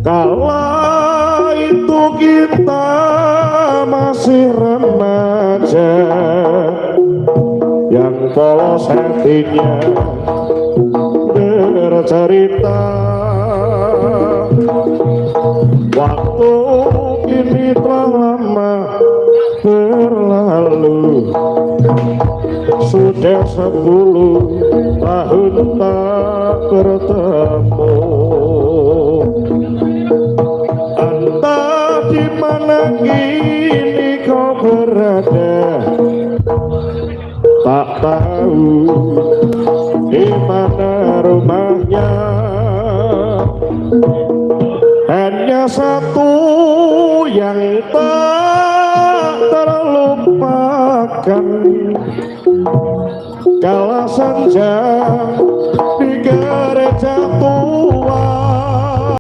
Kala itu kita masih remaja yang polos hatinya bercerita. Waktu ini telah lama berlalu, sudah 10 tahun tak bertemu. Entah di mana kini kau berada, tak tahu di mana rumahnya. Hanya satu yang tak terlupakan, kala senja